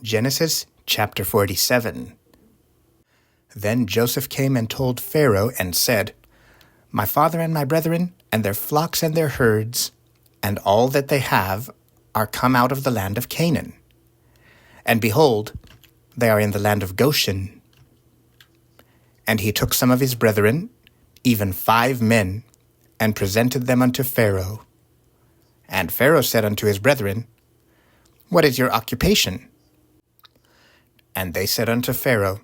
Genesis chapter 47. Then Joseph came and told Pharaoh and said, My father and my brethren, and their flocks and their herds, and all that they have, are come out of the land of Canaan. And behold, they are in the land of Goshen. And he took some of his brethren, even 5 men, and presented them unto Pharaoh. And Pharaoh said unto his brethren, What is your occupation? And they said unto Pharaoh,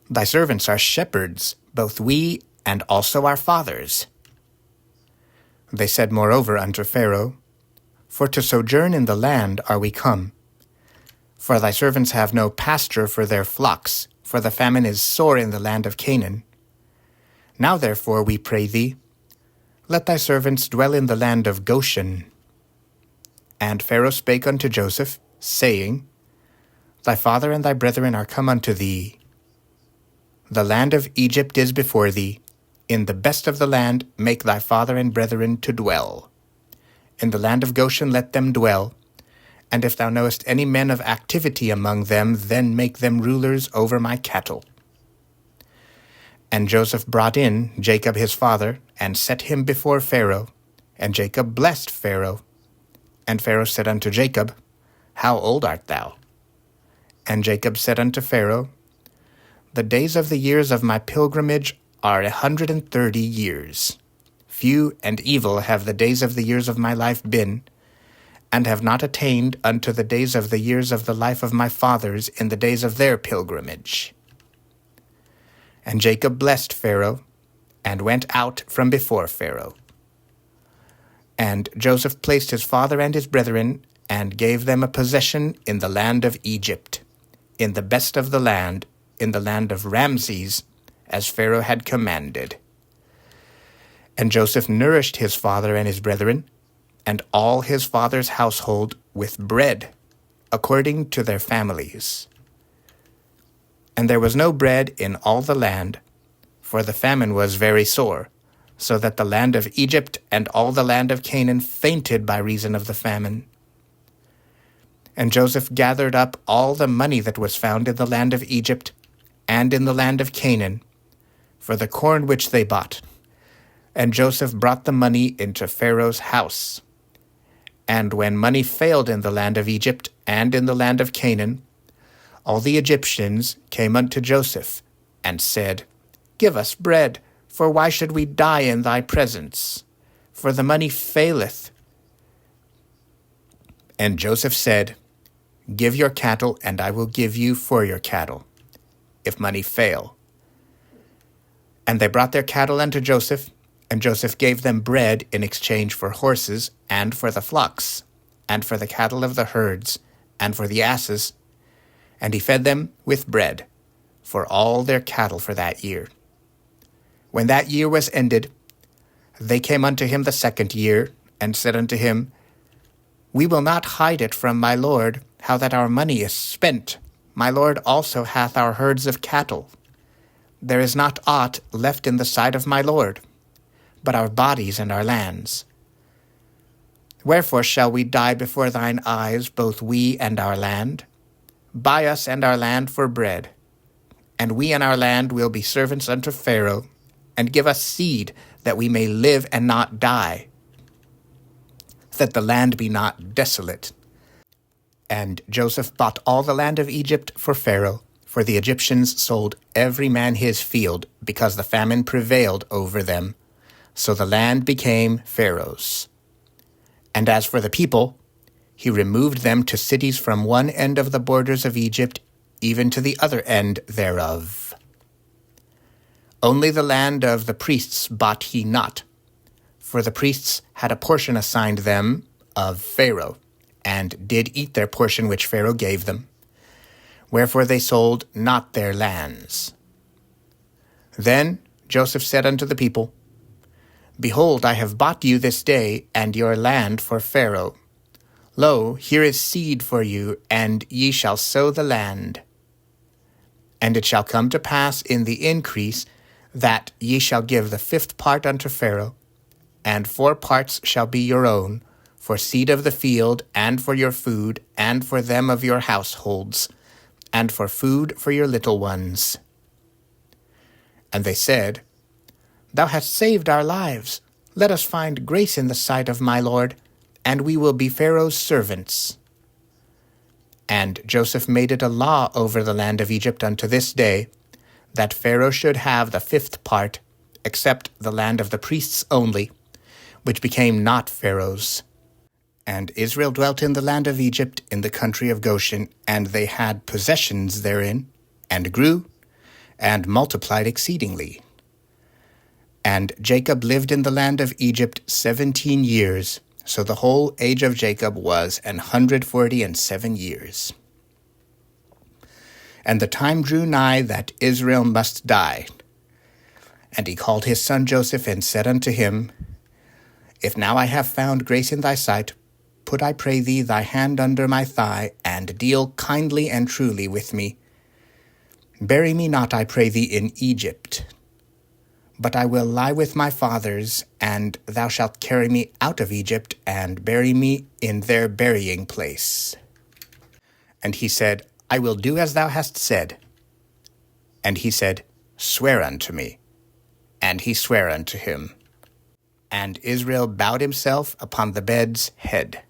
Thy servants are shepherds, both we and also our fathers. They said moreover unto Pharaoh, For to sojourn in the land are we come. For thy servants have no pasture for their flocks, for the famine is sore in the land of Canaan. Now therefore, we pray thee, let thy servants dwell in the land of Goshen. And Pharaoh spake unto Joseph, saying, Thy father and thy brethren are come unto thee. The land of Egypt is before thee. In the best of the land make thy father and brethren to dwell. In the land of Goshen let them dwell. And if thou knowest any men of activity among them, then make them rulers over my cattle. And Joseph brought in Jacob his father, and set him before Pharaoh. And Jacob blessed Pharaoh. And Pharaoh said unto Jacob, How old art thou? And Jacob said unto Pharaoh, The days of the years of my pilgrimage are 130 years. Few and evil have the days of the years of my life been, and have not attained unto the days of the years of the life of my fathers in the days of their pilgrimage. And Jacob blessed Pharaoh, and went out from before Pharaoh. And Joseph placed his father and his brethren, and gave them a possession in the land of Egypt, in the best of the land, in the land of Ramses, as Pharaoh had commanded. And Joseph nourished his father and his brethren, and all his father's household with bread, according to their families. And there was no bread in all the land, for the famine was very sore, so that the land of Egypt and all the land of Canaan fainted by reason of the famine. And Joseph gathered up all the money that was found in the land of Egypt and in the land of Canaan, for the corn which they bought. And Joseph brought the money into Pharaoh's house. And when money failed in the land of Egypt and in the land of Canaan, all the Egyptians came unto Joseph, and said, Give us bread, for why should we die in thy presence? For the money faileth. And Joseph said, Give your cattle, and I will give you for your cattle, if money fail. And they brought their cattle unto Joseph, and Joseph gave them bread in exchange for horses, and for the flocks, and for the cattle of the herds, and for the asses, and he fed them with bread, for all their cattle for that year. When that year was ended, they came unto him the 2nd year, and said unto him, We will not hide it from my lord, how that our money is spent. My lord also hath our herds of cattle. There is not aught left in the sight of my lord, but our bodies and our lands. Wherefore shall we die before thine eyes, both we and our land? Buy us and our land for bread, and we and our land will be servants unto Pharaoh, and give us seed, that we may live and not die, that the land be not desolate. And Joseph bought all the land of Egypt for Pharaoh, for the Egyptians sold every man his field, because the famine prevailed over them. So the land became Pharaoh's. And as for the people, he removed them to cities from one end of the borders of Egypt, even to the other end thereof. Only the land of the priests bought he not, for the priests had a portion assigned them of Pharaoh, and did eat their portion which Pharaoh gave them. Wherefore they sold not their lands. Then Joseph said unto the people, Behold, I have bought you this day, and your land for Pharaoh. Lo, here is seed for you, and ye shall sow the land. And it shall come to pass in the increase, that ye shall give the 5th part unto Pharaoh, and 4 parts shall be your own, for seed of the field, and for your food, and for them of your households, and for food for your little ones. And they said, Thou hast saved our lives. Let us find grace in the sight of my lord, and we will be Pharaoh's servants. And Joseph made it a law over the land of Egypt unto this day, that Pharaoh should have the 5th part, except the land of the priests only, which became not Pharaoh's. And Israel dwelt in the land of Egypt, in the country of Goshen, and they had possessions therein, and grew, and multiplied exceedingly. And Jacob lived in the land of Egypt 17 years, so the whole age of Jacob was 147 years. And the time drew nigh that Israel must die. And he called his son Joseph, and said unto him, If now I have found grace in thy sight, put, I pray thee, thy hand under my thigh, and deal kindly and truly with me. Bury me not, I pray thee, in Egypt, but I will lie with my fathers, and thou shalt carry me out of Egypt, and bury me in their burying place. And he said, I will do as thou hast said. And he said, Swear unto me. And he sware unto him. And Israel bowed himself upon the bed's head.